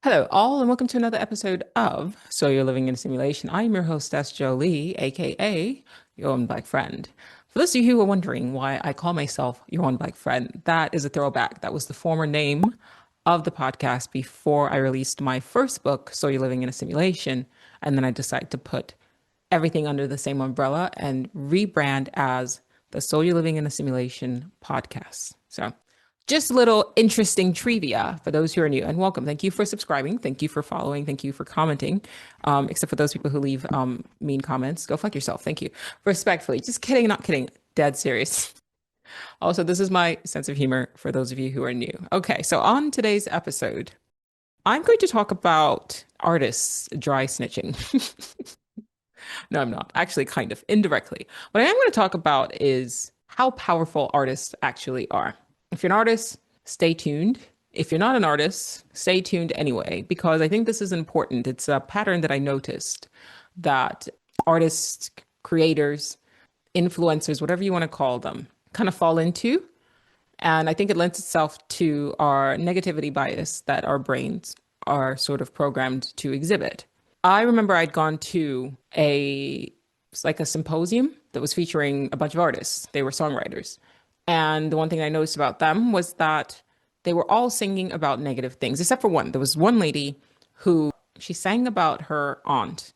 Hello, all, and welcome to another episode of So You're Living in a Simulation. I'm your hostess, Joli, aka your own black friend. For those of you who are wondering why I call myself your own black friend, that is a throwback. That was the former name of the podcast before I released my first book, So You're Living in a Simulation. And then I decided to put everything under the same umbrella and rebrand as the So You're Living in a Simulation podcast. So just a little interesting trivia for those who are new, and welcome. Thank you for subscribing. Thank you for following. Thank you for commenting. Except for those people who leave mean comments, go fuck yourself. Thank you. Respectfully. Just kidding, not kidding. Dead serious. Also, this is my sense of humor for those of you who are new. Okay, so on today's episode, I'm going to talk about artists dry snitching. No, I'm not. Actually, kind of indirectly. What I am going to talk about is how powerful artists actually are. If you're an artist, stay tuned. If you're not an artist, stay tuned anyway, because I think this is important. It's a pattern that I noticed that artists, creators, influencers, whatever you want to call them, kind of fall into. And I think it lends itself to our negativity bias that our brains are sort of programmed to exhibit. I remember I'd gone to it's like a symposium that was featuring a bunch of artists. They were songwriters. And the one thing I noticed about them was that they were all singing about negative things, except for one. There was one lady who she sang about her aunt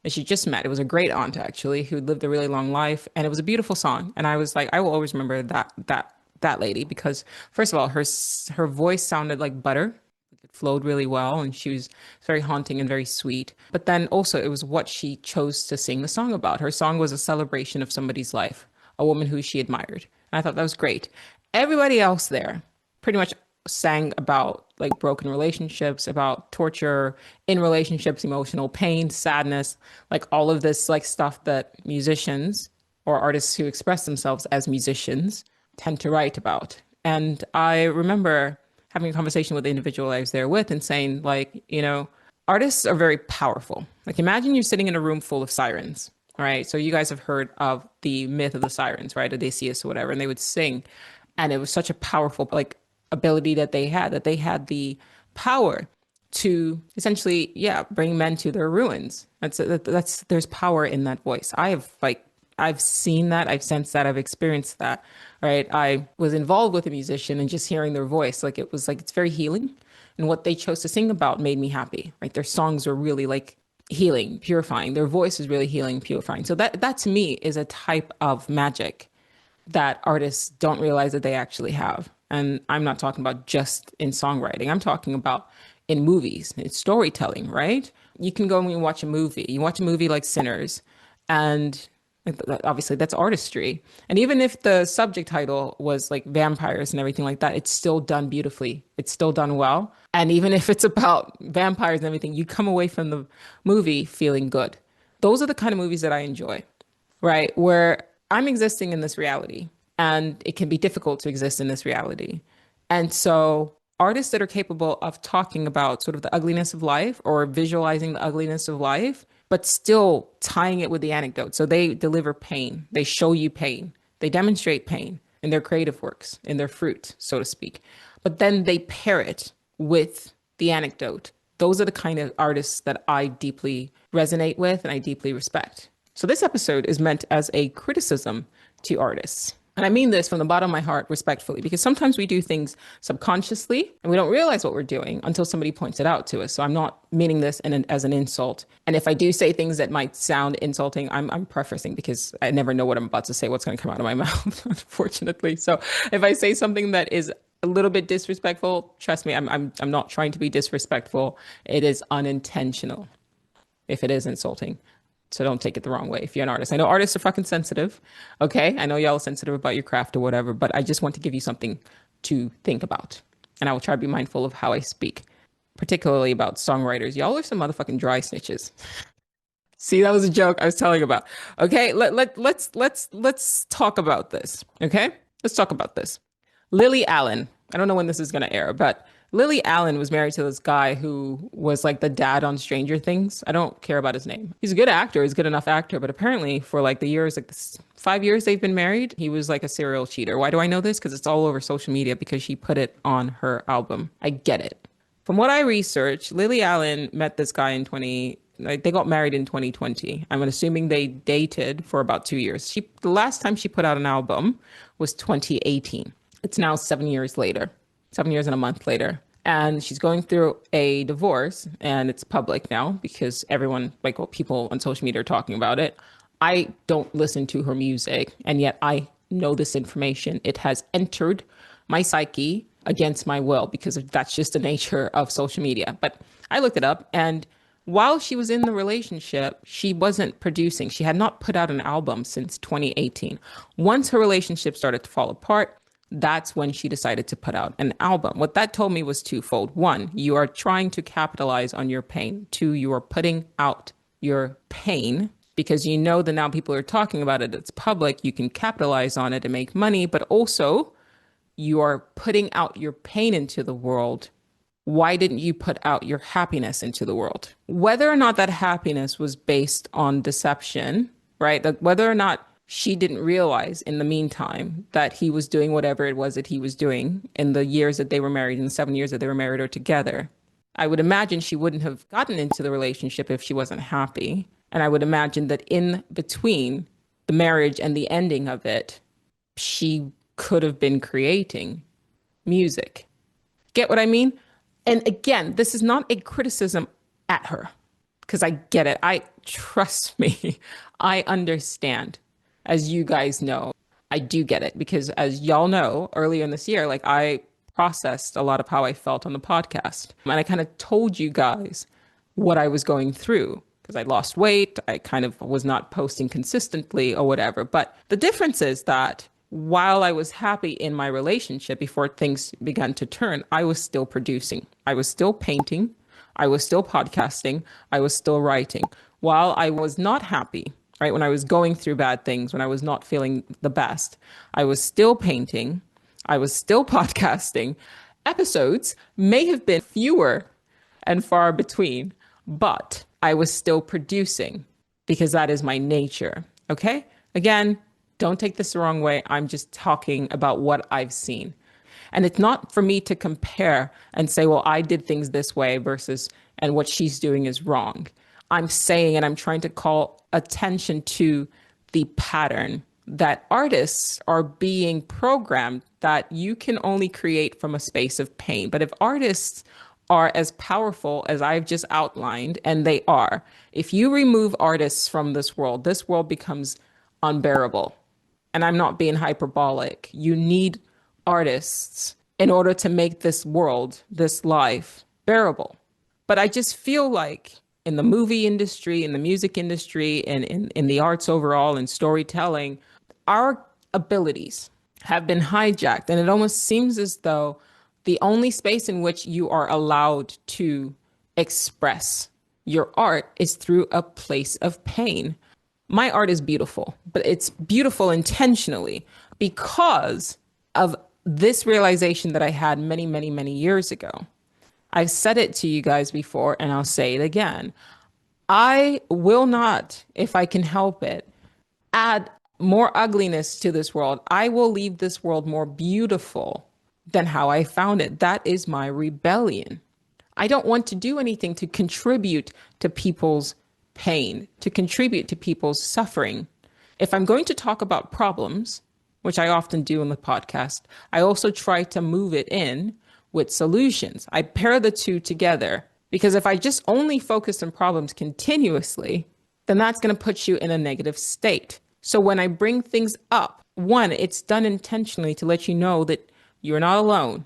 that she just met. It was a great aunt actually, who lived a really long life, and it was a beautiful song. And I was like, I will always remember that lady because first of all, her voice sounded like butter. It flowed really well, and she was very haunting and very sweet. But then also, it was what she chose to sing the song about. Her song was a celebration of somebody's life, a woman who she admired. And I thought that was great. Everybody else there pretty much sang about like broken relationships, about torture in relationships, emotional pain, sadness, like all of this like stuff that musicians or artists who express themselves as musicians tend to write about. And I remember having a conversation with the individual I was there with and saying, like, artists are very powerful. Like, imagine you're sitting in a room full of sirens, right? So you guys have heard of the myth of the sirens, right? Odysseus or whatever, and they would sing. And it was such a powerful, like, ability that they had the power to essentially, yeah, bring men to their ruins. There's power in that voice. I've seen that, I've sensed that, I've experienced that, right? I was involved with a musician and just hearing their voice, like it was like it's very healing. And what they chose to sing about made me happy, right? Their songs were really like healing, purifying. Their voice is really healing, purifying. So that to me is a type of magic that artists don't realize that they actually have. And I'm not talking about just in songwriting. I'm talking about in movies, in storytelling, right? You can go and watch a movie. You watch a movie like Sinners, and obviously that's artistry. And even if the subject title was like vampires and everything like that, it's still done beautifully. It's still done well. And even if it's about vampires and everything, you come away from the movie feeling good. Those are the kind of movies that I enjoy, right? Where I'm existing in this reality and it can be difficult to exist in this reality. And so artists that are capable of talking about sort of the ugliness of life or visualizing the ugliness of life, but still tying it with the anecdote. So they deliver pain, they show you pain, they demonstrate pain in their creative works, in their fruit, so to speak. But then they pair it with the anecdote. Those are the kind of artists that I deeply resonate with and I deeply respect. So this episode is meant as a criticism to artists. And I mean this from the bottom of my heart respectfully, because sometimes we do things subconsciously and we don't realize what we're doing until somebody points it out to us. So I'm not meaning this as an insult. And if I do say things that might sound insulting, I'm prefacing because I never know what I'm about to say, what's going to come out of my mouth, unfortunately. So if I say something that is a little bit disrespectful, trust me, I'm not trying to be disrespectful. It is unintentional if it is insulting. So don't take it the wrong way if you're an artist. I know artists are fucking sensitive. Okay. I know y'all are sensitive about your craft or whatever, but I just want to give you something to think about. And I will try to be mindful of how I speak, particularly about songwriters. Y'all are some motherfucking dry snitches. See, that was a joke I was telling about. Okay. Let's talk about this. Okay. Let's talk about this. Lily Allen. I don't know when this is going to air, but Lily Allen was married to this guy who was like the dad on Stranger Things. I don't care about his name. He's a good actor. He's a good enough actor. But apparently for like the years, like this 5 years they've been married, he was like a serial cheater. Why do I know this? Because it's all over social media because she put it on her album. I get it. From what I researched, Lily Allen met this guy in 20, like they got married in 2020. I'm assuming they dated for about 2 years. The last time she put out an album was 2018. It's now 7 years later, 7 years and a month later. And she's going through a divorce, and it's public now because everyone, like, well, people on social media are talking about it. I don't listen to her music, and yet I know this information. It has entered my psyche against my will because that's just the nature of social media. But I looked it up, and while she was in the relationship, she wasn't producing. She had not put out an album since 2018. Once her relationship started to fall apart, that's when she decided to put out an album. What that told me was twofold. One, you are trying to capitalize on your pain. Two, you are putting out your pain because you know that now people are talking about it. It's public. You can capitalize on it and make money, but also you are putting out your pain into the world. Why didn't you put out your happiness into the world? Whether or not that happiness was based on deception, right? That whether or not she didn't realize in the meantime that he was doing whatever it was that he was doing in the years that they were married, in the 7 years that they were married or together. I would imagine she wouldn't have gotten into the relationship if she wasn't happy. And I would imagine that in between the marriage and the ending of it, she could have been creating music. Get what I mean? And again, this is not a criticism at her because I get it. Trust me, I understand. As you guys know, I do get it because as y'all know, earlier in this year, like I processed a lot of how I felt on the podcast. And I kind of told you guys what I was going through because I lost weight. I kind of was not posting consistently or whatever. But the difference is that while I was happy in my relationship before things began to turn, I was still producing. I was still painting. I was still podcasting. I was still writing. While I was not happy, right, when I was going through bad things, when I was not feeling the best, I was still painting. I was still podcasting. Episodes may have been fewer and far between, but I was still producing because that is my nature. Okay? Again, don't take this the wrong way. I'm just talking about what I've seen. And it's not for me to compare and say, well, I did things this way versus, and what she's doing is wrong. I'm saying, and I'm trying to call attention to the pattern that artists are being programmed that you can only create from a space of pain. But if artists are as powerful as I've just outlined, and they are, if you remove artists from this world becomes unbearable. And I'm not being hyperbolic. You need artists in order to make this world, this life, bearable. But I just feel like in the movie industry, in the music industry, and in the arts overall, and storytelling, our abilities have been hijacked. And it almost seems as though the only space in which you are allowed to express your art is through a place of pain. My art is beautiful, but it's beautiful intentionally because of this realization that I had many, many, many years ago. I've said it to you guys before, and I'll say it again. I will not, if I can help it, add more ugliness to this world. I will leave this world more beautiful than how I found it. That is my rebellion. I don't want to do anything to contribute to people's pain, to contribute to people's suffering. If I'm going to talk about problems, which I often do in the podcast, I also try to move it in with solutions. I pair the two together because if I just only focus on problems continuously, then that's going to put you in a negative state. So when I bring things up, one, it's done intentionally to let you know that you're not alone.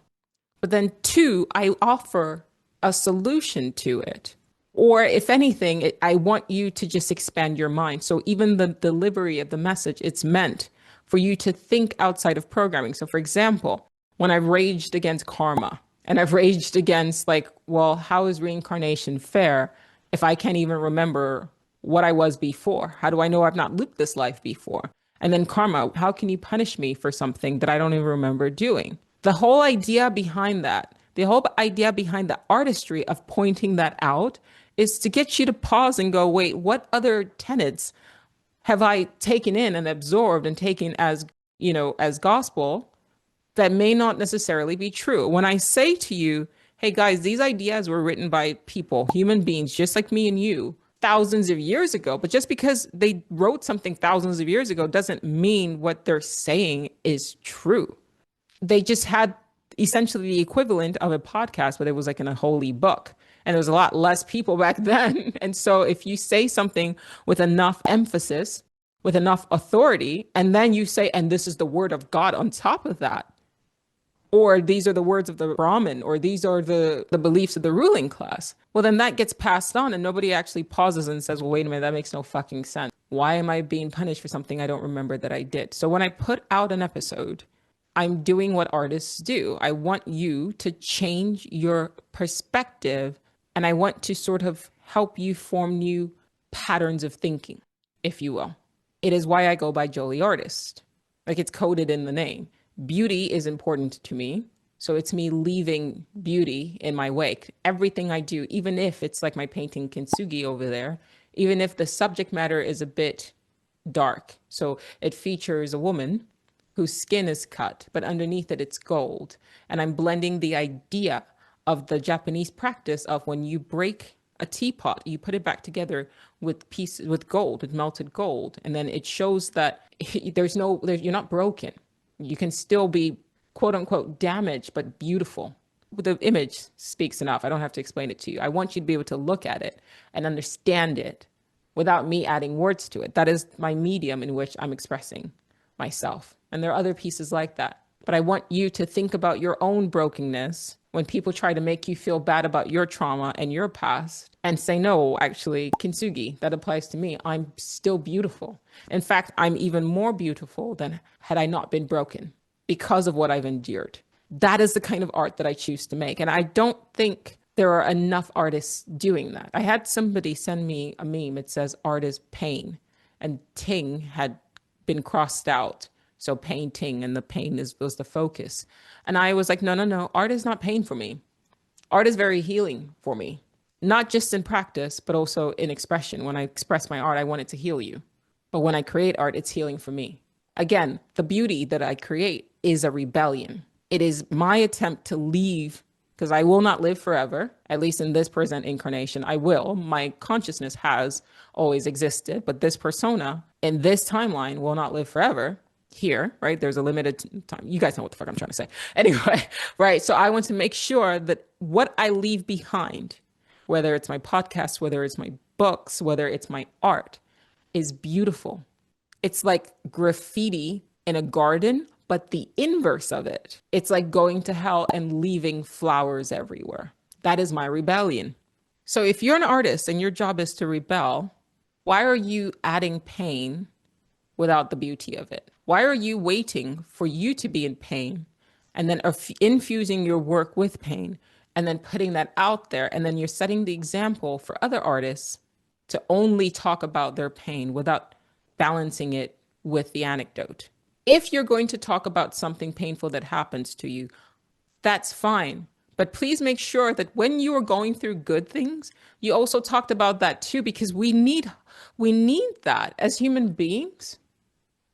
But then two, I offer a solution to it. Or if anything, I want you to just expand your mind. So even the delivery of the message, it's meant for you to think outside of programming. So for example, when I've raged against karma and I've raged against like, well, how is reincarnation fair if I can't even remember what I was before? How do I know I've not lived this life before? And then karma, how can you punish me for something that I don't even remember doing? The whole idea behind that, the whole idea behind the artistry of pointing that out is to get you to pause and go, wait, what other tenets have I taken in and absorbed and taken as, as gospel that may not necessarily be true? When I say to you, Hey guys, these ideas were written by people, human beings, just like me and you, thousands of years ago. But just because they wrote something thousands of years ago doesn't mean what they're saying is true. They just had essentially the equivalent of a podcast, but it was like in a holy book. And there was a lot less people back then. And so if you say something with enough emphasis, with enough authority, and then you say, and this is the word of God on top of that, or these are the words of the Brahmin, or these are the beliefs of the ruling class, well, then that gets passed on and nobody actually pauses and says, well, wait a minute, that makes no fucking sense. Why am I being punished for something I don't remember that I did? So when I put out an episode, I'm doing what artists do. I want you to change your perspective and I want to sort of help you form new patterns of thinking, if you will. It is why I go by Joli Artist. Like it's coded in the name. Beauty is important to me. So it's me leaving beauty in my wake. Everything I do, even if it's like my painting Kintsugi over there, even if the subject matter is a bit dark. So it features a woman whose skin is cut, but underneath it, it's gold. And I'm blending the idea of the Japanese practice of when you break a teapot, you put it back together with gold, with melted gold. And then it shows that you're not broken. You can still be quote unquote damaged, but beautiful. The image speaks enough. I don't have to explain it to you. I want you to be able to look at it and understand it without me adding words to it. That is my medium in which I'm expressing myself. And there are other pieces like that. But I want you to think about your own brokenness when people try to make you feel bad about your trauma and your past and say, no, actually, Kintsugi, that applies to me. I'm still beautiful. In fact, I'm even more beautiful than had I not been broken because of what I've endured. That is the kind of art that I choose to make. And I don't think there are enough artists doing that. I had somebody send me a meme. It says art is pain, and ting had been crossed out. So painting, and the pain was the focus. And I was like, no, art is not pain for me. Art is very healing for me, not just in practice, but also in expression. When I express my art, I want it to heal you. But when I create art, it's healing for me. Again, the beauty that I create is a rebellion. It is my attempt to leave, because I will not live forever, at least in this present incarnation. I will. My consciousness has always existed, but this persona in this timeline will not live forever. Here, right? There's a limited time. You guys know what the fuck I'm trying to say. Anyway, right? So I want to make sure that what I leave behind, whether it's my podcast, whether it's my books, whether it's my art, is beautiful. It's like graffiti in a garden, but the inverse of it. It's like going to hell and leaving flowers everywhere. That is my rebellion. So if you're an artist and your job is to rebel, why are you adding pain without the beauty of it? Why are you waiting for you to be in pain and then infusing your work with pain and then putting that out there? And then you're setting the example for other artists to only talk about their pain without balancing it with the anecdote. If you're going to talk about something painful that happens to you, that's fine. But please make sure that when you are going through good things, you also talked about that too, because we need that as human beings.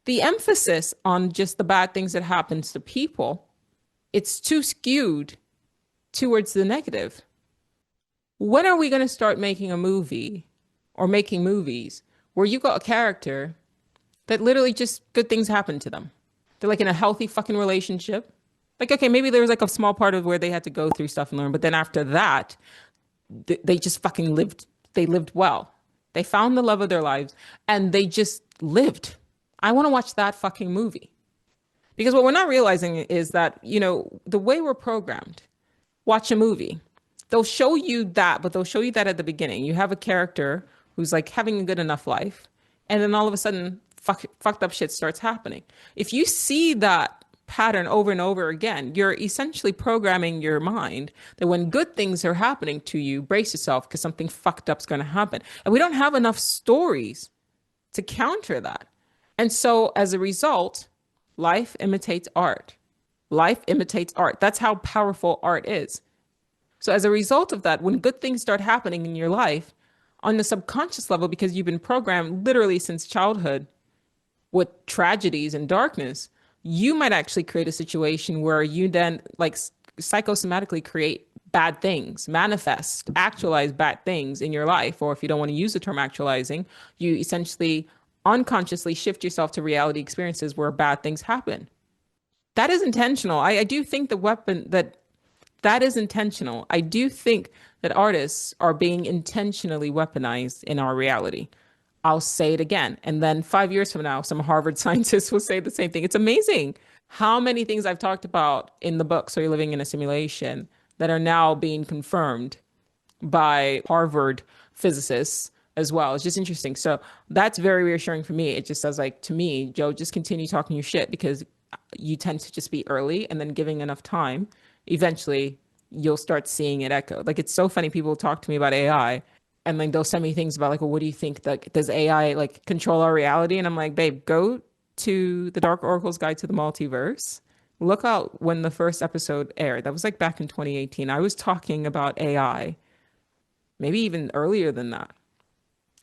The emphasis on just the bad things that happens to people, it's too skewed towards the negative. When are we going to start making a movie or making movies where you got a character that literally just good things happen to them? They're like in a healthy fucking relationship. Like, okay, maybe there was like a small part of where they had to go through stuff and learn, but then after that, they just fucking lived. They lived well. They found the love of their lives and they just lived. I want to watch that fucking movie. Because what we're not realizing is that, the way we're programmed, watch a movie. They'll show you that, but they'll show you that at the beginning. You have a character who's like having a good enough life. And then all of a sudden, fucked up shit starts happening. If you see that pattern over and over again, you're essentially programming your mind that when good things are happening to you, brace yourself because something fucked up's going to happen. And we don't have enough stories to counter that. And so as a result, life imitates art. Life imitates art. That's how powerful art is. So as a result of that, when good things start happening in your life on the subconscious level, because you've been programmed literally since childhood with tragedies and darkness, you might actually create a situation where you then like psychosomatically create bad things, manifest, actualize bad things in your life. Or if you don't want to use the term actualizing, you essentially unconsciously shift yourself to reality experiences where bad things happen. That is intentional. I do think the weapon that is intentional. I do think that artists are being intentionally weaponized in our reality. I'll say it again. And then 5 years from now, some Harvard scientists will say the same thing. It's amazing how many things I've talked about in the book, So You're Living in a Simulation, that are now being confirmed by Harvard physicists as well. It's just interesting. So that's very reassuring for me. It just says, like, to me, Joe, just continue talking your shit because you tend to just be early, and then giving enough time, eventually you'll start seeing it echoed. Like, it's so funny. People talk to me about AI, and then they'll send me things about, like, well, what do you think? Like, does AI like control our reality? And I'm like, babe, go to the Dark Oracle's Guide to the Multiverse. Look out when the first episode aired. That was like back in 2018. I was talking about AI, maybe even earlier than that,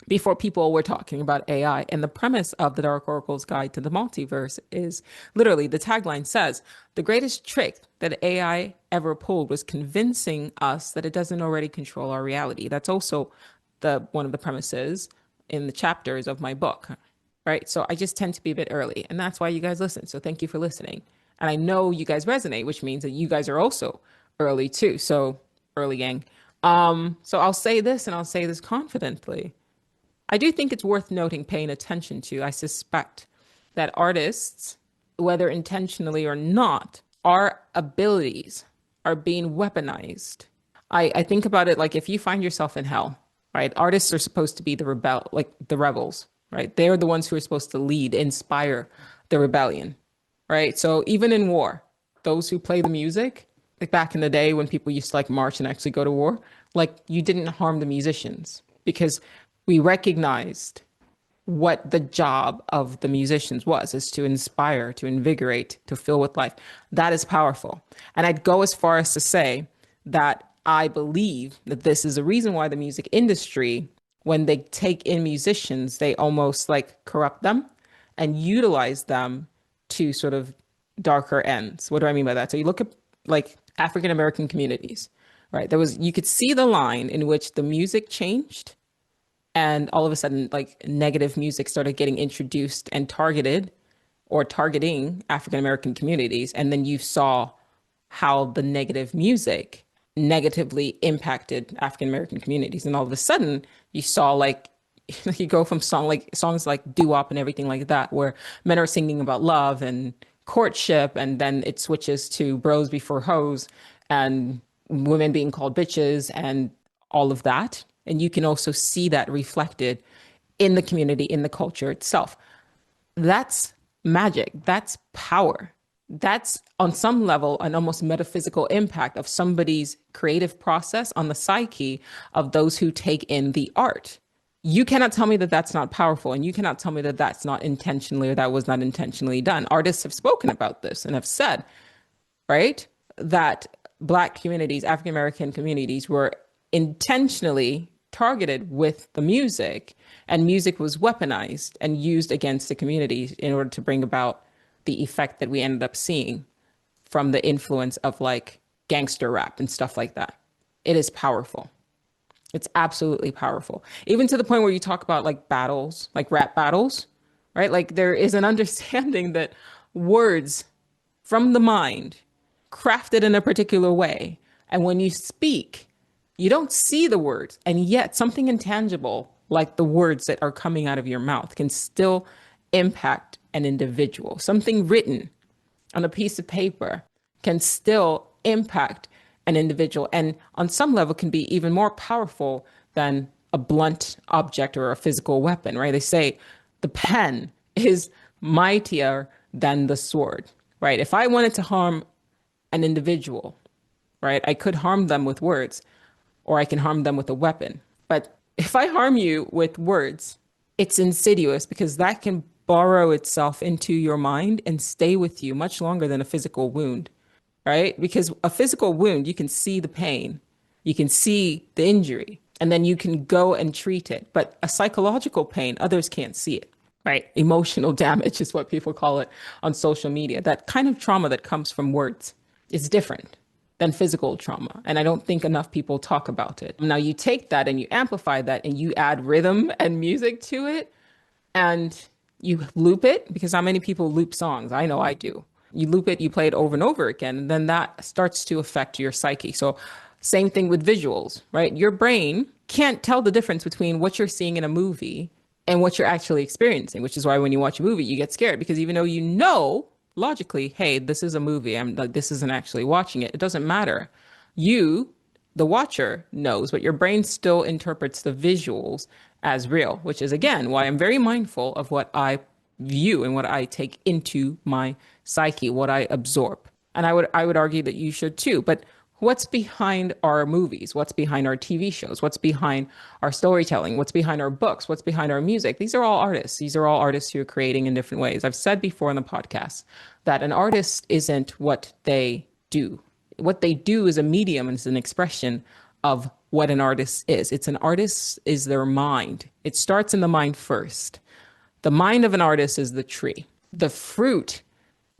before people were talking about AI. And the premise of the Dark Oracle's Guide to the Multiverse is literally, the tagline says, the greatest trick that AI ever pulled was convincing us that it doesn't already control our reality. That's also the one of the premises in the chapters of my book, right? So I just tend to be a bit early, and that's why you guys listen. So thank you for listening. And I know you guys resonate, which means that you guys are also early too. So early gang. So I'll say this, and I'll say this confidently. I do think it's worth noting, paying attention to. I suspect that artists, whether intentionally or not, our abilities are being weaponized. I think about it like, if you find yourself in hell, right? Artists are supposed to be like the rebels, right? They're the ones who are supposed to lead, inspire the rebellion, right? So even in war, those who play the music, like back in the day when people used to like march and actually go to war, like, you didn't harm the musicians because we recognized what the job of the musicians was, is to inspire, to invigorate, to fill with life. That is powerful. And I'd go as far as to say that I believe that this is a reason why the music industry, when they take in musicians, they almost like corrupt them and utilize them to sort of darker ends. What do I mean by that? So you look at like African American communities, right? You could see the line in which the music changed, and all of a sudden, like, negative music started getting introduced and targeted, or targeting African American communities. And then you saw how the negative music negatively impacted African American communities. And all of a sudden, you saw like, you go from songs like doo-wop and everything like that, where men are singing about love and courtship, and then it switches to bros before hoes and women being called bitches and all of that. And you can also see that reflected in the community, in the culture itself. That's magic. That's power. That's on some level an almost metaphysical impact of somebody's creative process on the psyche of those who take in the art. You cannot tell me that that's not powerful, and you cannot tell me that that's not intentionally, or that was not intentionally done. Artists have spoken about this and have said, right, that Black communities, African American communities, were intentionally targeted with the music, and music was weaponized and used against the community in order to bring about the effect that we ended up seeing from the influence of like gangster rap and stuff like that. It is powerful. It's absolutely powerful. Even to the point where you talk about like battles, like rap battles, right? Like, there is an understanding that words from the mind, crafted in a particular way, and when you speak, you don't see the words, and yet something intangible, like the words that are coming out of your mouth, can still impact an individual. Something written on a piece of paper can still impact an individual, and on some level can be even more powerful than a blunt object or a physical weapon, right? They say the pen is mightier than the sword, right? If I wanted to harm an individual, right, I could harm them with words, or I can harm them with a weapon. But if I harm you with words, it's insidious, because that can borrow itself into your mind and stay with you much longer than a physical wound, right? Because a physical wound, you can see the pain, you can see the injury, and then you can go and treat it. But a psychological pain, others can't see it, right? Emotional damage is what people call it on social media. That kind of trauma that comes from words is different than physical trauma. And I don't think enough people talk about it. Now you take that and you amplify that and you add rhythm and music to it and you loop it, because how many people loop songs? I know I do. You loop it, you play it over and over again, and then that starts to affect your psyche. So same thing with visuals, right? Your brain can't tell the difference between what you're seeing in a movie and what you're actually experiencing, which is why when you watch a movie, you get scared, because even though you know logically, hey, this is a movie, I'm like, this isn't actually watching it. It doesn't matter. You, the watcher, knows, but your brain still interprets the visuals as real, which is again why I'm very mindful of what I view and what I take into my psyche, what I absorb. And I would argue that you should too. But what's behind our movies? What's behind our TV shows? What's behind our storytelling? What's behind our books? What's behind our music? These are all artists. These are all artists who are creating in different ways. I've said before in the podcast that an artist isn't what they do. What they do is a medium and it's an expression of what an artist is. It's an artist is their mind. It starts in the mind first. The mind of an artist is the tree. The fruit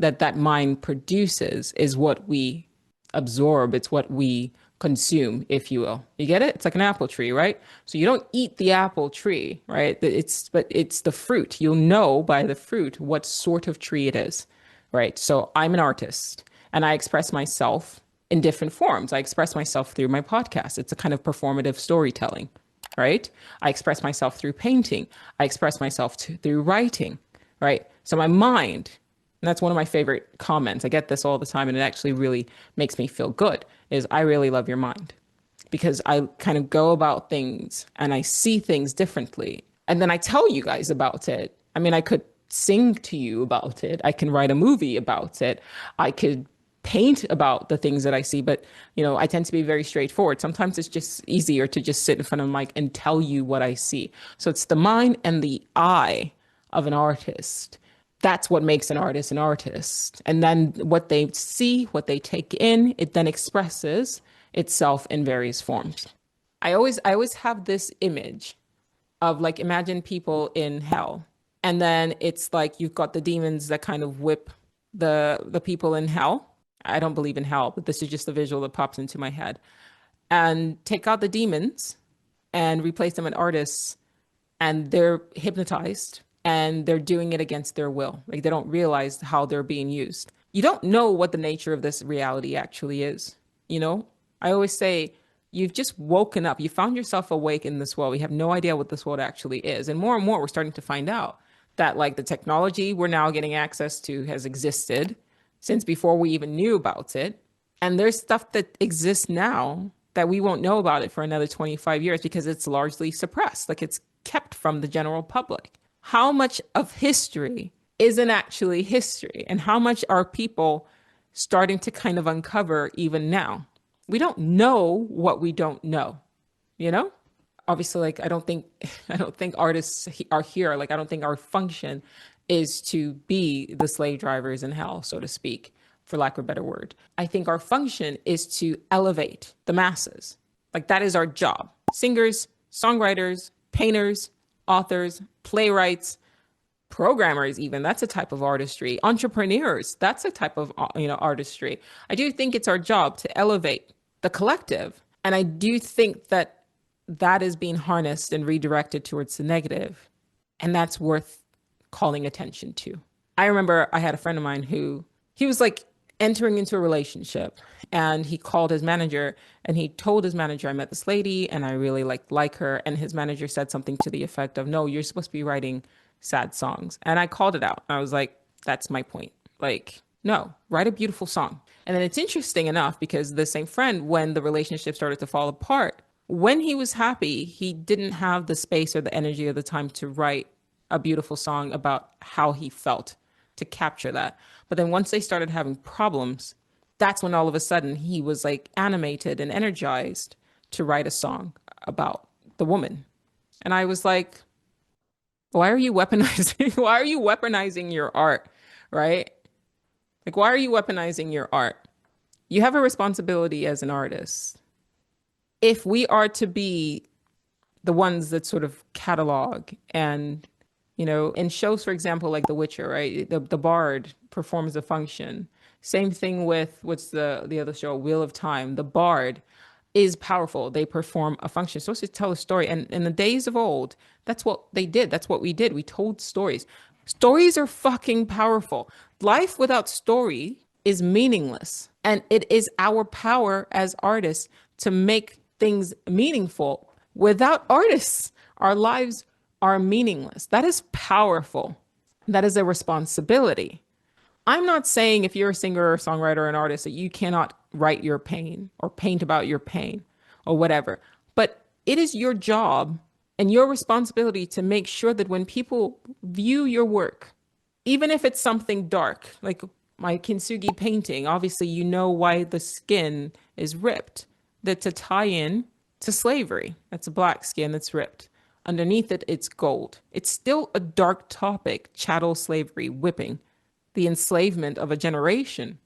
that that mind produces is what we absorb. It's what we consume, if you will. You get it? It's like an apple tree, right? So you don't eat the apple tree, right? But it's the fruit. You'll know by the fruit what sort of tree it is, right? So I'm an artist and I express myself in different forms. I express myself through my podcast. It's a kind of performative storytelling, right? I express myself through painting. I express myself through writing, right? So my mind, and that's one of my favorite comments. I get this all the time, and it actually really makes me feel good, is I really love your mind, because I kind of go about things and I see things differently. And then I tell you guys about it. I mean, I could sing to you about it. I can write a movie about it. I could paint about the things that I see, but I tend to be very straightforward. Sometimes it's just easier to just sit in front of a mic and tell you what I see. So it's the mind and the eye of an artist. That's what makes an artist an artist. And then what they see, what they take in, it then expresses itself in various forms. I always have this image of, like, imagine people in hell. And then it's like you've got the demons that kind of whip the people in hell. I don't believe in hell, but this is just a visual that pops into my head. And take out the demons and replace them with artists, and they're hypnotized and they're doing it against their will. Like, they don't realize how they're being used. You don't know what the nature of this reality actually is. I always say, you've just woken up. You found yourself awake in this world. We have no idea what this world actually is. And more we're starting to find out that, like, the technology we're now getting access to has existed since before we even knew about it. And there's stuff that exists now that we won't know about it for another 25 years because it's largely suppressed. Like, it's kept from the general public. How much of history isn't actually history? And how much are people starting to kind of uncover even now? We don't know what we don't know, Obviously, like, I don't think artists are here. Like, I don't think our function is to be the slave drivers in hell, so to speak, for lack of a better word. I think our function is to elevate the masses. Like, that is our job. Singers, songwriters, painters, authors, playwrights, programmers, even, that's a type of artistry. Entrepreneurs, that's a type of artistry. I do think it's our job to elevate the collective. And I do think that is being harnessed and redirected towards the negative. And that's worth calling attention to. I remember I had a friend of mine who, he was like entering into a relationship, and he called his manager and he told his manager, I met this lady and I really like her. And his manager said something to the effect of, no, you're supposed to be writing sad songs. And I called it out. I was like, that's my point. Like, no, write a beautiful song. And then it's interesting enough, because the same friend, when the relationship started to fall apart, when he was happy, he didn't have the space or the energy or the time to write a beautiful song about how he felt, to capture that. But then once they started having problems, that's when all of a sudden he was like animated and energized to write a song about the woman. And I was like, why are you weaponizing? Why are you weaponizing your art? Right? Like, why are you weaponizing your art? You have a responsibility as an artist. If we are to be the ones that sort of catalog and, in shows, for example, like The Witcher, right? The bard performs a function. Same thing with what's the other show, Wheel of Time. The bard is powerful. They perform a function. So to tell a story. And in the days of old, that's what they did. That's what we did. We told stories. Stories are fucking powerful. Life without story is meaningless. And it is our power as artists to make things meaningful. Without artists, our lives are meaningless. That is powerful. That is a responsibility. I'm not saying if you're a singer or a songwriter or an artist that you cannot write your pain or paint about your pain or whatever. But it is your job and your responsibility to make sure that when people view your work, even if it's something dark, like my kintsugi painting, obviously you know why the skin is ripped. That's a tie-in to slavery. That's a black skin that's ripped. Underneath it, it's gold. It's still a dark topic, chattel slavery, whipping, the enslavement of a generation.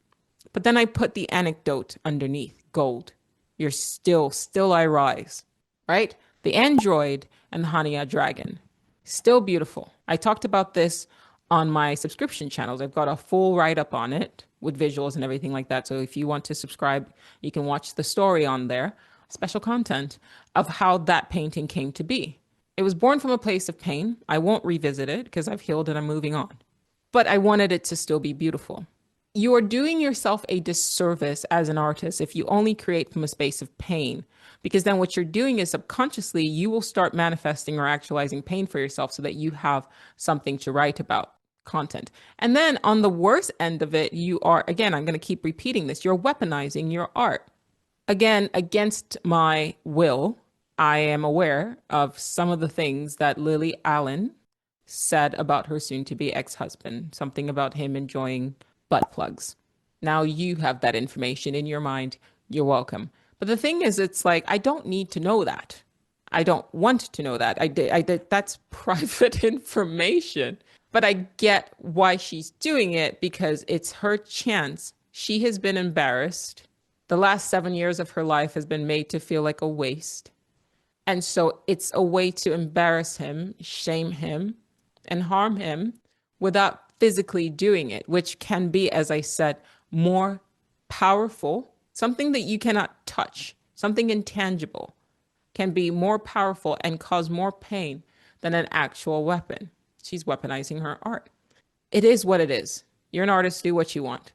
But then I put the anecdote underneath, gold. You're still I rise, right? The android and the Hannya dragon, still beautiful. I talked about this on my subscription channels. I've got a full write-up on it with visuals and everything like that. So if you want to subscribe, you can watch the story on there, special content of how that painting came to be. It was born from a place of pain. I won't revisit it because I've healed and I'm moving on. But I wanted it to still be beautiful. You are doing yourself a disservice as an artist if you only create from a space of pain, because then what you're doing is subconsciously you will start manifesting or actualizing pain for yourself so that you have something to write about, content. And then on the worst end of it, you are, again, I'm going to keep repeating this, you're weaponizing your art. Again, against my will, I am aware of some of the things that Lily Allen said about her soon-to-be ex-husband, something about him enjoying butt plugs. Now you have that information in your mind. You're welcome. But the thing is, it's like, I don't need to know that. I don't want to know that. I did, that's private information. But I get why she's doing it because it's her chance. She has been embarrassed. The last 7 years of her life has been made to feel like a waste. And so it's a way to embarrass him, shame him, and harm him without physically doing it, which can be, as I said, more powerful. Something that you cannot touch, something intangible, can be more powerful and cause more pain than an actual weapon. She's weaponizing her art. It is what it is. You're an artist, do what you want.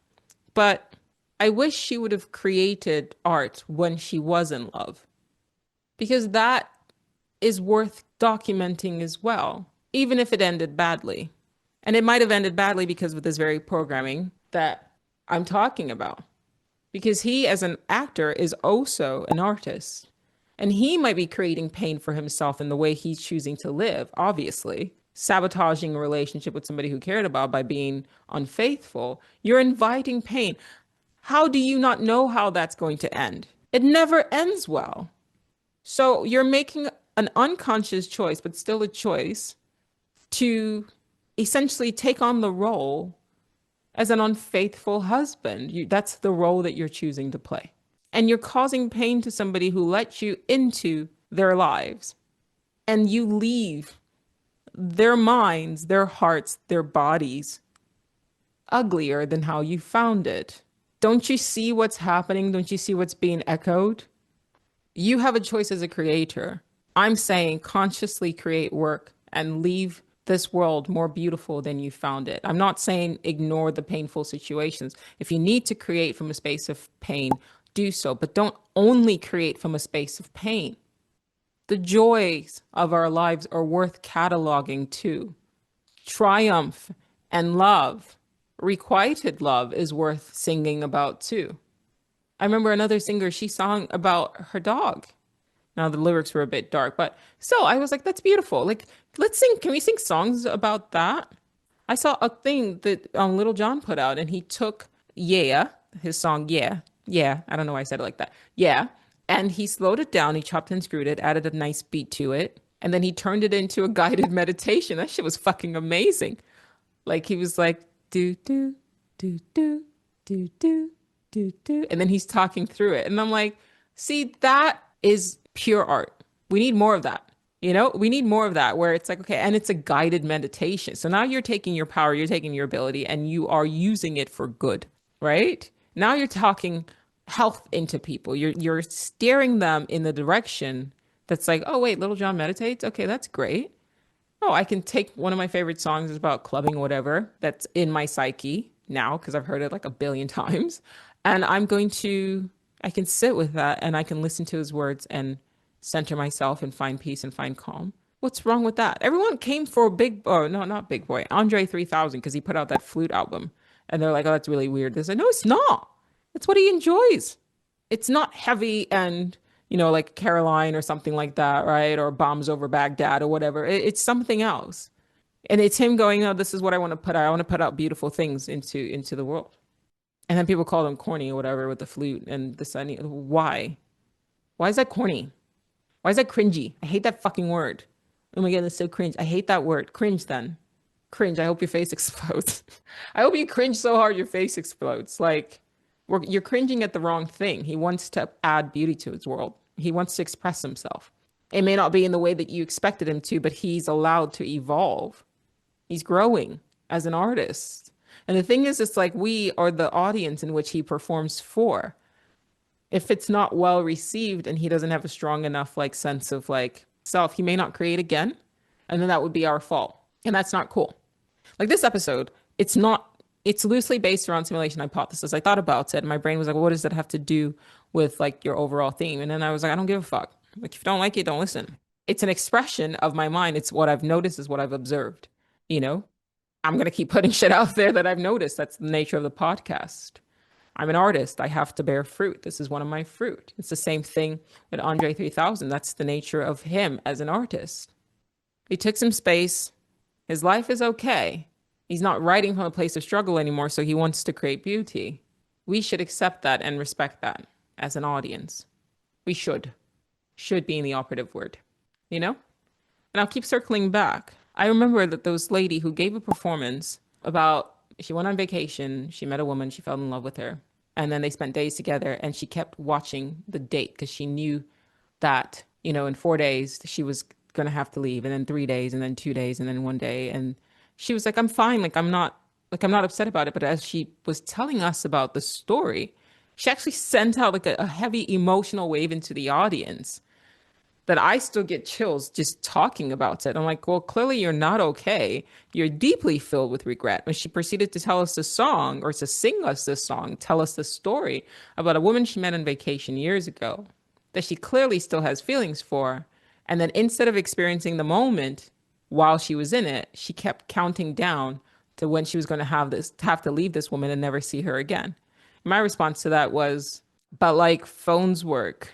But I wish she would have created art when she was in love, because that is worth documenting as well, even if it ended badly. And it might have ended badly because of this very programming that I'm talking about. Because he, as an actor, is also an artist. And he might be creating pain for himself in the way he's choosing to live, obviously. Sabotaging a relationship with somebody who cared about by being unfaithful. You're inviting pain. How do you not know how that's going to end? It never ends well. So you're making an unconscious choice, but still a choice, to essentially take on the role as an unfaithful husband. That's the role that you're choosing to play. And you're causing pain to somebody who let you into their lives. And you leave their minds, their hearts, their bodies uglier than how you found it. Don't you see what's happening? Don't you see what's being echoed? You have a choice as a creator. I'm saying consciously create work and leave this world more beautiful than you found it. I'm not saying ignore the painful situations. If you need to create from a space of pain, do so, but don't only create from a space of pain. The joys of our lives are worth cataloging too. Triumph and love, requited love, is worth singing about too. I remember another singer, she sang about her dog. Now the lyrics were a bit dark, but still, I was like, that's beautiful. Like, let's sing. Can we sing songs about that? I saw a thing that Lil Jon put out, and he took Yeah, his song Yeah. I don't know why I said it like that. Yeah. And he slowed it down. He chopped and screwed it, added a nice beat to it. And then he turned it into a guided meditation. That shit was fucking amazing. Like, he was like, do, do, do, do, do, do, do, do. And then he's talking through it. And I'm like, see, that is pure art. We need more of that. You know, we need more of that, where it's like, okay, and it's a guided meditation. So now you're taking your power, you're taking your ability, and you are using it for good. right? Now you're talking health into people. You're steering them in the direction that's like, oh wait, Little John meditates. Okay, that's great. Oh, I can take one of my favorite songs is about clubbing or whatever that's in my psyche now because I've heard it like a billion times. And I can sit with that and I can listen to his words and center myself and find peace and find calm. What's wrong with that? Everyone came for Big, oh, no, not Big Boy, Andre 3000 because he put out that flute album. And they're like, oh, that's really weird. They said, no, it's not. It's what he enjoys. It's not heavy and like Caroline or something like that, right? Or Bombs Over Baghdad or whatever. It's something else. And it's him going, oh, this is what I want to put out. I want to put out beautiful things into the world. And then people call him corny or whatever with the flute and the sunny. Why? Why is that corny? Why is that cringy? I hate that fucking word. Oh my God, that's so cringe. I hate that word. Cringe then. Cringe. I hope your face explodes. I hope you cringe so hard your face explodes. Like, you're cringing at the wrong thing. He wants to add beauty to his world. He wants to express himself. It may not be in the way that you expected him to, but he's allowed to evolve. He's growing as an artist. And the thing is, it's like we are the audience in which he performs for. If it's not well received and he doesn't have a strong enough like sense of like self, he may not create again. And then that would be our fault. And that's not cool. Like this episode, it's loosely based around simulation hypothesis. I thought about it and my brain was like, well, what does that have to do with like your overall theme? And then I was like, I don't give a fuck. Like if you don't like it, don't listen. It's an expression of my mind. It's what I've noticed is what I've observed. You know, I'm going to keep putting shit out there that I've noticed. That's the nature of the podcast. I'm an artist. I have to bear fruit. This is one of my fruit. It's the same thing with Andre 3000. That's the nature of him as an artist. He took some space. His life is okay. He's not writing from a place of struggle anymore, so he wants to create beauty. We should accept that and respect that as an audience. We should. Should being the operative word, you know? And I'll keep circling back. I remember that there was a lady who gave a performance about, she went on vacation, she met a woman, she fell in love with her, and then they spent days together and she kept watching the date because she knew that, in 4 days she was going to have to leave, and then 3 days, and then 2 days, and then one day. And she was like, I'm fine. I'm not upset about it. But as she was telling us about the story, she actually sent out like a heavy emotional wave into the audience that I still get chills just talking about it. I'm like, well, clearly you're not okay. You're deeply filled with regret. And she proceeded to tell us the song or to sing us this song, tell us the story about a woman she met on vacation years ago that she clearly still has feelings for. And then instead of experiencing the moment while she was in it, she kept counting down to when she was going to have to leave this woman and never see her again. My response to that was, but like phones work.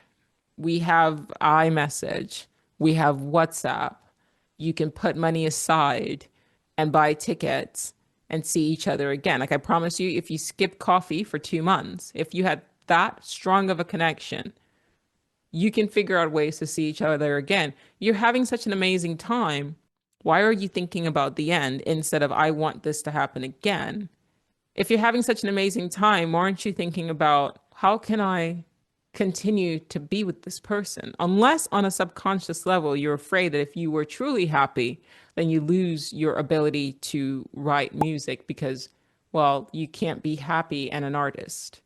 We have iMessage, we have WhatsApp. You can put money aside and buy tickets and see each other again. Like I promise you, if you skip coffee for 2 months, if you had that strong of a connection, you can figure out ways to see each other again. You're having such an amazing time. Why are you thinking about the end instead of, I want this to happen again? If you're having such an amazing time, why aren't you thinking about, how can I continue to be with this person? Unless on a subconscious level, you're afraid that if you were truly happy, then you lose your ability to write music because, well, you can't be happy and an artist.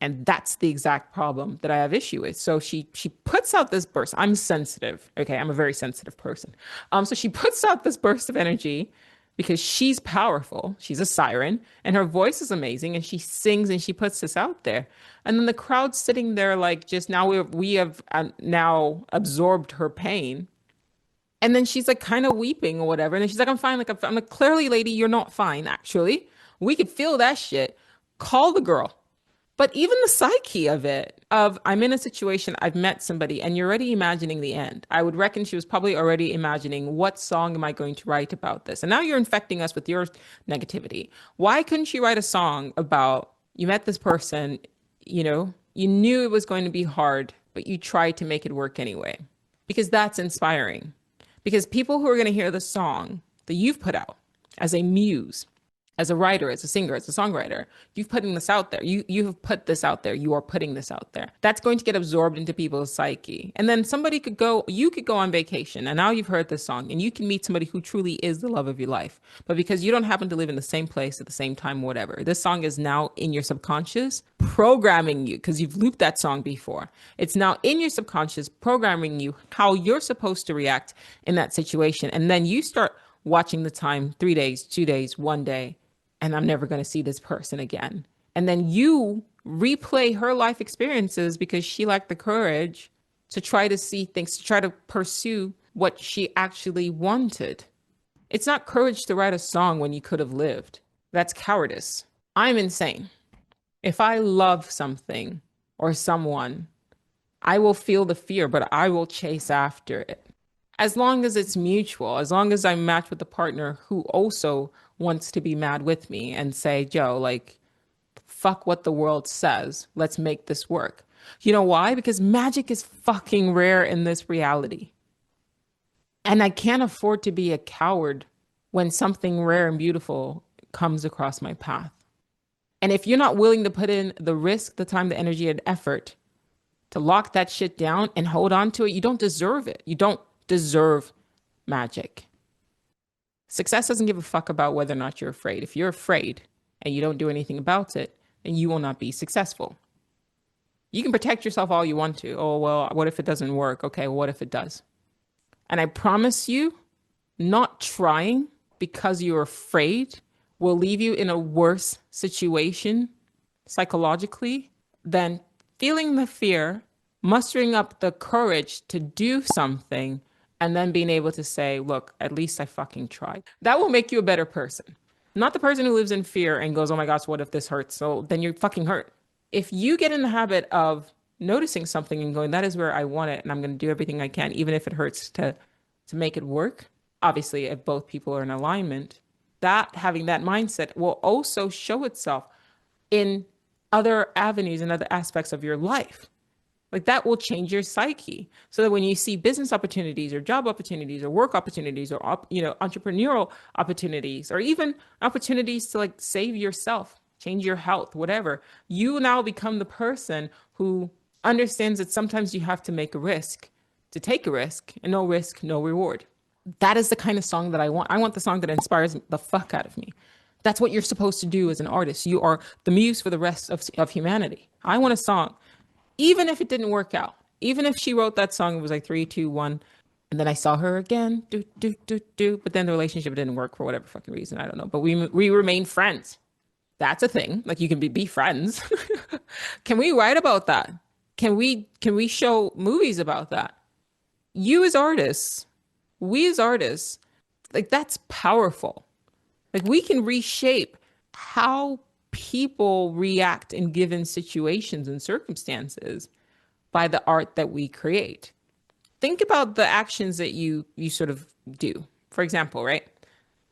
And that's the exact problem that I have issue with. So she puts out this burst. I'm sensitive. Okay, I'm a very sensitive person. So she puts out this burst of energy because she's powerful. She's a siren and her voice is amazing and she sings and she puts this out there. And then the crowd's sitting there like, just now we have now absorbed her pain. And then she's like kind of weeping or whatever. And then she's like, I'm fine. I'm like, clearly, lady, you're not fine, actually. We could feel that shit. Call the girl. But even the psyche of it, of I'm in a situation, I've met somebody, and you're already imagining the end. I would reckon she was probably already imagining, what song am I going to write about this? And now you're infecting us with your negativity. Why couldn't she write a song about, you met this person, you knew it was going to be hard, but you tried to make it work anyway? Because that's inspiring. Because people who are going to hear the song that you've put out as a muse, As a writer, as a singer, as a songwriter, you've putting this out there. You have put this out there. You are putting this out there. That's going to get absorbed into people's psyche. And then somebody could go, you could go on vacation and now you've heard this song and you can meet somebody who truly is the love of your life. But because you don't happen to live in the same place at the same time, whatever, this song is now in your subconscious programming you because you've looped that song before. It's now in your subconscious programming you how you're supposed to react in that situation. And then you start watching the time 3 days, 2 days, 1 day, and I'm never going to see this person again. And then you replay her life experiences because she lacked the courage to try to see things, to try to pursue what she actually wanted. It's not courage to write a song when you could have lived. That's cowardice. I'm insane. If I love something or someone, I will feel the fear, but I will chase after it. As long as it's mutual, as long as I'm matched with a partner who also wants to be mad with me and say, Joe, like, fuck what the world says. Let's make this work. You know why? Because magic is fucking rare in this reality. And I can't afford to be a coward when something rare and beautiful comes across my path. And if you're not willing to put in the risk, the time, the energy, and effort to lock that shit down and hold on to it, you don't deserve it. You don't deserve magic. Success doesn't give a fuck about whether or not you're afraid. If you're afraid and you don't do anything about it, then you will not be successful. You can protect yourself all you want to. Oh, well, what if it doesn't work? Okay, well, what if it does? And I promise you, not trying because you're afraid will leave you in a worse situation psychologically than feeling the fear, mustering up the courage to do something, and then being able to say, look, at least I fucking tried. That will make you a better person. Not the person who lives in fear and goes, oh my gosh, what if this hurts? So then you're fucking hurt. If you get in the habit of noticing something and going, that is where I want it, and I'm going to do everything I can, even if it hurts to make it work. Obviously, if both people are in alignment, that having that mindset will also show itself in other avenues and other aspects of your life. Like that will change your psyche so that when you see business opportunities or job opportunities or work opportunities or, entrepreneurial opportunities, or even opportunities to like save yourself, change your health, whatever, you now become the person who understands that sometimes you have to make a risk to take a risk, and no risk, no reward. That is the kind of song that I want. I want the song that inspires the fuck out of me. That's what you're supposed to do as an artist. You are the muse for the rest of humanity. I want a song, even if it didn't work out, even if she wrote that song, it was like 3, 2, 1, and then I saw her again, but then the relationship didn't work for whatever fucking reason, I don't know. But we remain friends. That's a thing. Like you can be friends. Can we write about that? Can we show movies about that? You as artists, we as artists, like that's powerful. Like we can reshape how people react in given situations and circumstances by the art that we create. Think about the actions that you sort of do. For example, right?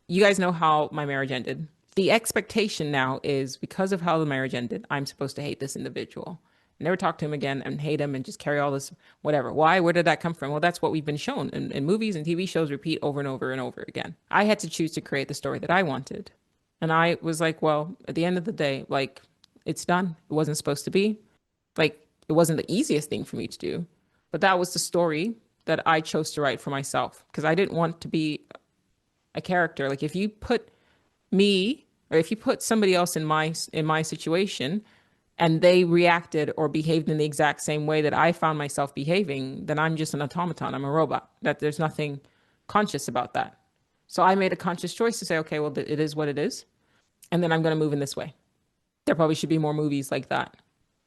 You guys know how my marriage ended. The expectation now is because of how the marriage ended, I'm supposed to hate this individual. Never talk to him again and hate him and just carry all this, whatever. Why? Where did that come from? Well, that's what we've been shown in movies and TV shows repeat over and over and over again. I had to choose to create the story that I wanted. And I was like, well, at the end of the day, like, it's done. It wasn't supposed to be. Like, it wasn't the easiest thing for me to do. But that was the story that I chose to write for myself because I didn't want to be a character. Like, if you put me or if you put somebody else in my situation, and they reacted or behaved in the exact same way that I found myself behaving, then I'm just an automaton. I'm a robot. That there's nothing conscious about that. So I made a conscious choice to say, okay, well, it is what it is. And then I'm going to move in this way. There probably should be more movies like that.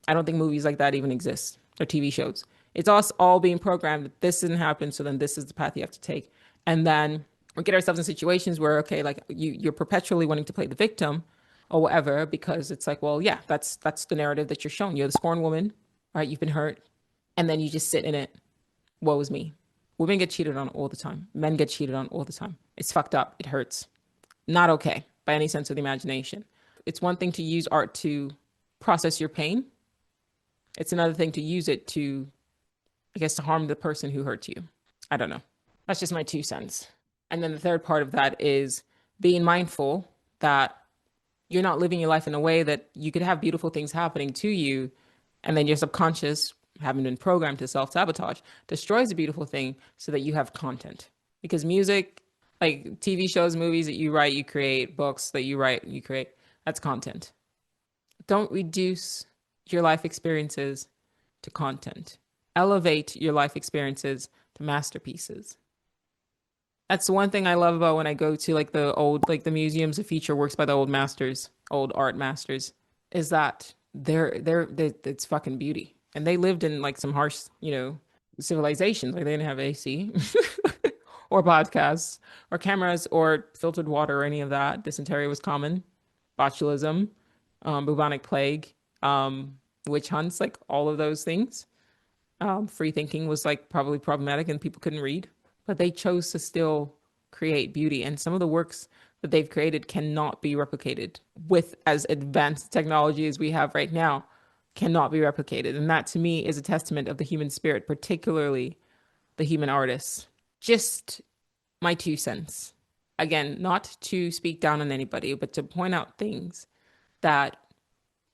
I don't think movies like that even exist or TV shows. It's us all being programmed that this didn't happen. So then this is the path you have to take. And then we get ourselves in situations where, okay, like you're perpetually wanting to play the victim or whatever, because it's like, well, yeah, that's the narrative that you're shown. You're the scorned woman, right? You've been hurt. And then you just sit in it. Woe is me. Women get cheated on all the time. Men get cheated on all the time. It's fucked up. It hurts. Not okay by any sense of the imagination. It's one thing to use art to process your pain. It's another thing to use it to, I guess, to harm the person who hurt you. I don't know. That's just my 2 cents. And then the third part of that is being mindful that You're not living your life in a way that you could have beautiful things happening to you, and then your subconscious, having been programmed to self-sabotage, destroys the beautiful thing so that you have content. Because music, like TV shows, movies that you write, you create, books that you write, you create, that's content. Don't reduce your life experiences to content. Elevate your life experiences to masterpieces. That's the one thing I love about when I go to like the old, like the museums that feature works by the old masters, old art masters, is that it's fucking beauty. And they lived in like some harsh, civilizations. Like they didn't have AC or podcasts or cameras or filtered water or any of that. Dysentery was common, botulism, bubonic plague, witch hunts, like all of those things. Free thinking was like probably problematic and people couldn't read, but they chose to still create beauty. And some of the works that they've created cannot be replicated with as advanced technology as we have right now, cannot be replicated. And that to me is a testament of the human spirit, particularly the human artists. Just my 2 cents. Again, not to speak down on anybody, but to point out things that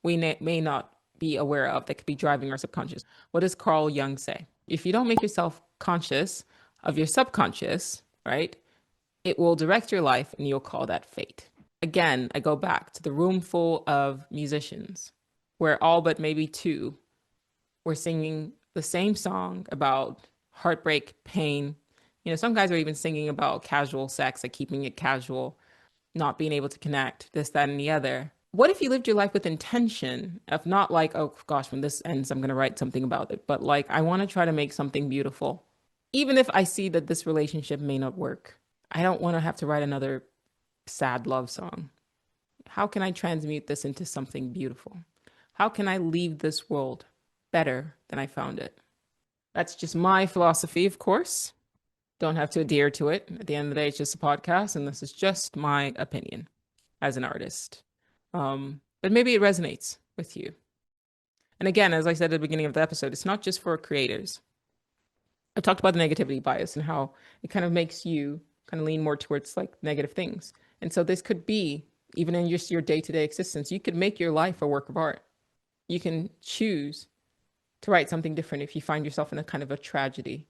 we may not be aware of that could be driving our subconscious. What does Carl Jung say? If you don't make yourself conscious of your subconscious, right, it will direct your life and you'll call that fate. Again, I go back to the room full of musicians where all but maybe two were singing the same song about heartbreak, pain. Some guys are even singing about casual sex, like keeping it casual, not being able to connect, this, that, and the other. What if you lived your life with intention of not like, oh gosh, when this ends, I'm going to write something about it, but like, I want to try to make something beautiful. Even if I see that this relationship may not work, I don't want to have to write another sad love song. How can I transmute this into something beautiful? How can I leave this world better than I found it? That's just my philosophy, of course. Don't have to adhere to it. At the end of the day, it's just a podcast, and this is just my opinion as an artist. But maybe it resonates with you. And again, as I said at the beginning of the episode, it's not just for creators. I talked about the negativity bias and how it kind of makes you kind of lean more towards like negative things. And so this could be, even in just your day-to-day existence, you could make your life a work of art. You can choose to write something different if you find yourself in a kind of a tragedy,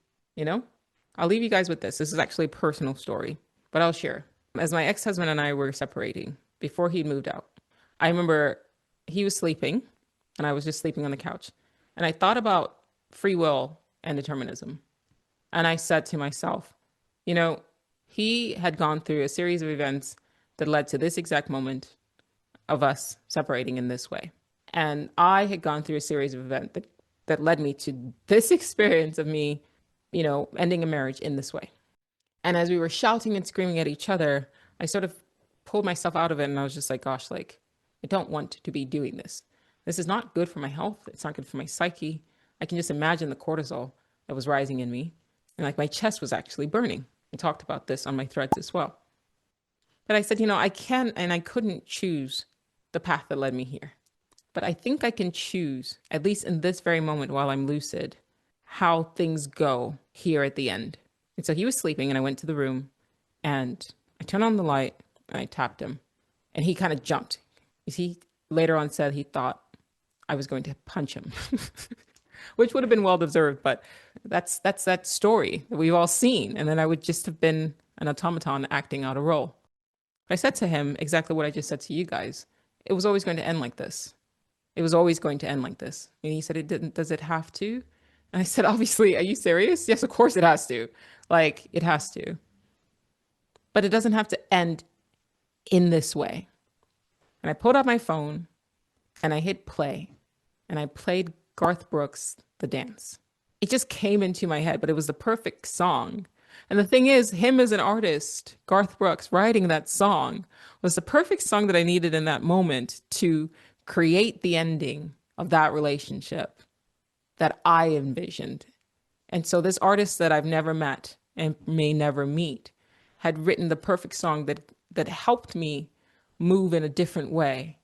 I'll leave you guys with this. This is actually a personal story, but I'll share. As my ex-husband and I were separating, before he moved out, I remember he was sleeping and I was just sleeping on the couch. And I thought about free will and determinism. And I said to myself, he had gone through a series of events that led to this exact moment of us separating in this way. And I had gone through a series of events that led me to this experience of me, ending a marriage in this way. And as we were shouting and screaming at each other, I sort of pulled myself out of it. And I was just like, gosh, like, I don't want to be doing this. This is not good for my health. It's not good for my psyche. I can just imagine the cortisol that was rising in me. And like my chest was actually burning. I talked about this on my threads as well. But I said, I can and I couldn't choose the path that led me here. But I think I can choose, at least in this very moment while I'm lucid, how things go here at the end. And so he was sleeping and I went to the room and I turned on the light and I tapped him and he kind of jumped. He later on said he thought I was going to punch him, which would have been well deserved. But that's that story that we've all seen. And then I would just have been an automaton acting out a role. I said to him exactly what I just said to you guys. It was always going to end like this. It was always going to end like this. And he said, it didn't, does it have to? And I said, obviously, are you serious? Yes, of course it has to. Like, it has to. But it doesn't have to end in this way. And I pulled out my phone and I hit play and I played Garth Brooks' The Dance. It just came into my head, but it was the perfect song. And the thing is, him as an artist, Garth Brooks, writing that song was the perfect song that I needed in that moment to create the ending of that relationship that I envisioned. And so this artist that I've never met and may never meet had written the perfect song that helped me move in a different way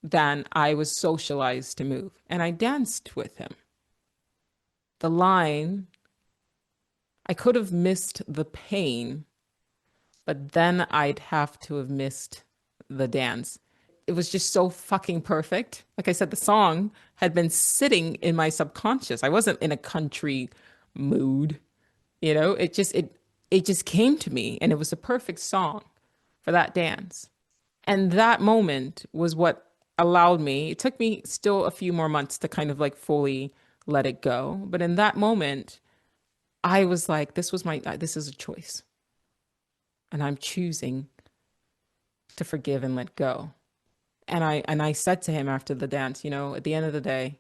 than I was socialized to move. And I danced with him. The line, I could have missed the pain, but then I'd have to have missed the dance. It was just so fucking perfect. Like I said, the song had been sitting in my subconscious. I wasn't in a country mood, you know? It just came to me and it was a perfect song for that dance. And that moment was what allowed me, it took me still a few more months to kind of like fully let it go. But in that moment, I was like, this is a choice. And I'm choosing to forgive and let go. And I said to him after the dance, you know, at the end of the day,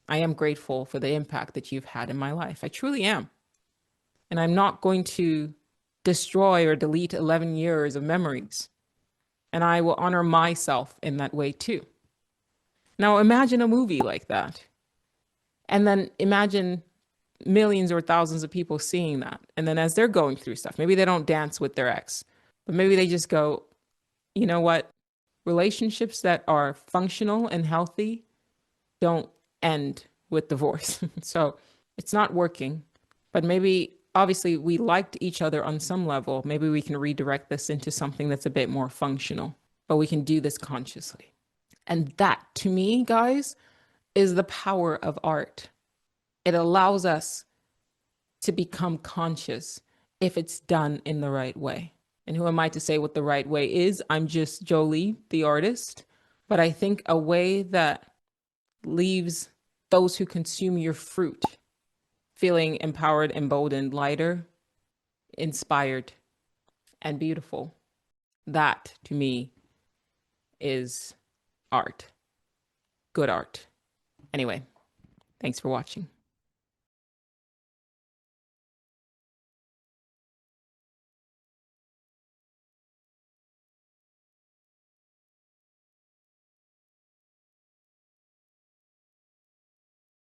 I am grateful for the impact that you've had in my life. I truly am. And I'm not going to destroy or delete 11 years of memories. And I will honor myself in that way too. Now imagine a movie like that. And then imagine millions or thousands of people seeing that. And then as they're going through stuff, maybe they don't dance with their ex, but maybe they just go, you know what? Relationships that are functional and healthy don't end with divorce. So it's not working, but maybe obviously we liked each other on some level. Maybe we can redirect this into something that's a bit more functional, but we can do this consciously. And that, to me, guys, is the power of art. It allows us to become conscious if it's done in the right way. And who am I to say what the right way is? I'm just Joli, the artist. But I think a way that leaves those who consume your fruit feeling empowered, emboldened, lighter, inspired, and beautiful. That, to me, is art. Good art. Anyway, thanks for watching.